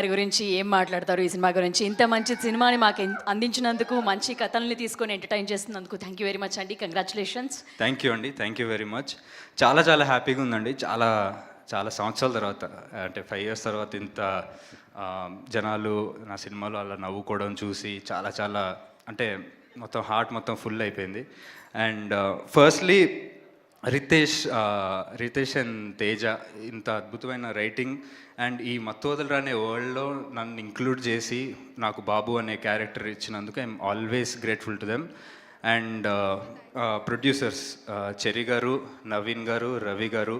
గారి గురించి ఏం మాట్లాడతారు ఈ సినిమా గురించి? ఇంత మంచి సినిమాని మాకు అందించినందుకు, మంచి కథల్ని తీసుకొని ఎంటర్టైన్ చేస్తున్నందుకు థ్యాంక్ యూ వెరీ మచ్ అండి. కంగ్రాచులేషన్స్. థ్యాంక్ యూ అండి, థ్యాంక్ యూ వెరీ మచ్. చాలా చాలా హ్యాపీగా ఉందండి. చాలా చాలా సంవత్సరాల తర్వాత, అంటే 5 years తర్వాత ఇంత జనాలు నా సినిమాలో అలా నవ్వుకోవడం చూసి చాలా చాలా అంటే మొత్తం హార్ట్ మొత్తం ఫుల్ అయిపోయింది. And firstly Ritesh and Teja ఇంత అద్భుతమైన రైటింగ్ అండ్ ఈ మత్తు వదలరా అనే వరల్డ్లో నన్ను ఇంక్లూడ్ చేసి నాకు బాబు అనే క్యారెక్టర్ ఇచ్చినందుకు I'm always grateful to them. And producers Cherry గారు, నవీన్ గారు, రవి గారు,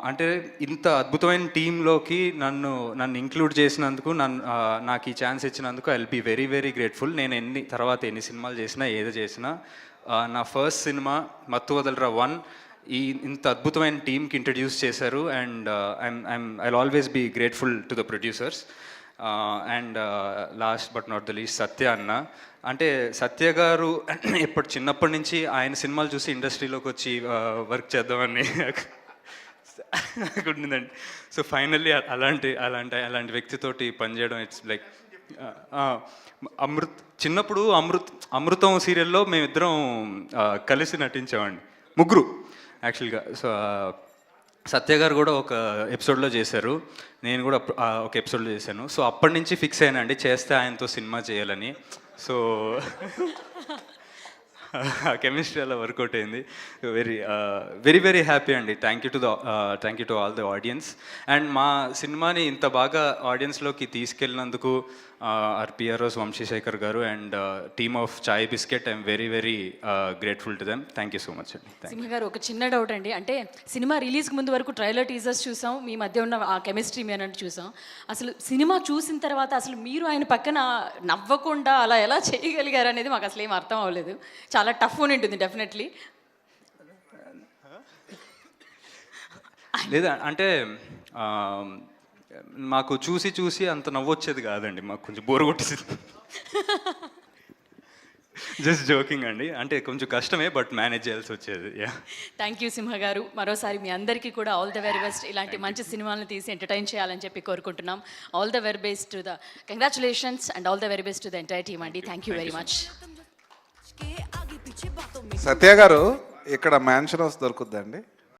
అంటే ఇంత అద్భుతమైన టీంలోకి నన్ను ఇంక్లూడ్ చేసినందుకు, నాకు ఈ ఛాన్స్ ఇచ్చినందుకు I will be very very grateful. నేను ఎన్ని సినిమాలు చేసినా ఏదో చేసినా నా ఫస్ట్ సినిమా మత్తు వదలరా 1 ఇంత అద్భుతమైన టీంకి ఇంట్రడ్యూస్ చేశారు. And I always be grateful to the producers. And last but not the least Satya అన్న. అంటే సత్య గారు చిన్నప్పటి నుంచి ఆయన సినిమాలు చూసి ఇండస్ట్రీలోకి వచ్చి వర్క్ చేద్దామని ఉండిందండి. సో ఫైనల్లీ అలాంటి వ్యక్తితోటి పనిచేయడం ఇట్స్ లైక్ చిన్నప్పుడు అమృతం సీరియల్లో మేమిద్దరం కలిసి నటించామండి, ముగ్గురు యాక్చువల్గా. సో సత్య గారు కూడా ఒక ఎపిసోడ్లో చేశారు, నేను కూడా ఒక ఎపిసోడ్లో చేశాను. సో అప్పటి నుంచి ఫిక్స్ అయినండి చేస్తే ఆయనతో సినిమా చేయాలని. సో కెమిస్ట్రీ అలా వర్కౌట్ అయింది. వెరీ వెరీ హ్యాపీ అండి. Thank you to all the audience. And మా సినిమాని ఇంత బాగా ఆడియన్స్లోకి తీసుకెళ్ళినందుకు పిఆర్ఓస్ వంశీశేఖర్ గారు and team of chai biscuit I'm very very grateful to them. Thank you so much అండి. సింహ గారు, ఒక చిన్న డౌట్ అండి. అంటే సినిమా రిలీజ్కి ముందు వరకు ట్రైలర్ టీజర్స్ చూసాం, మీ మధ్య ఉన్న ఆ కెమిస్ట్రీ మీ అన్నట్టు చూసాం. అసలు సినిమా చూసిన తర్వాత అసలు మీరు ఆయన పక్కన నవ్వకుండా అలా ఎలా చేయగలిగారు అనేది మాకు అసలు ఏం అర్థం అవ్వలేదు. చాలా టఫ్ అని ఉంటుంది డెఫినెట్లీ. లేదా అంటే మాకు చూసి అంత నవ్వొచ్చేది కాదండి, మాకు కొంచెం బోర్ కొట్టేది. జస్ట్ జోకింగ్ అండి, అంటే కొంచెం కష్టమే బట్ మేనేజ్ చేయాల్సి వచ్చేది. థ్యాంక్ యూ సింహ గారు. మరోసారి మీ అందరికీ కూడా ఆల్ ద వెరీ బెస్ట్. ఇలాంటి మంచి సినిమాలను తీసి ఎంటర్టైన్ చేయాలని చెప్పి కోరుకుంటున్నాం. All the very best to the congratulations and all the very best to the entire team అండి. Thank you very much. Satya గారు, ఇక్కడ మ్యాన్షన్ హౌస్ దొరుకుద్దండి?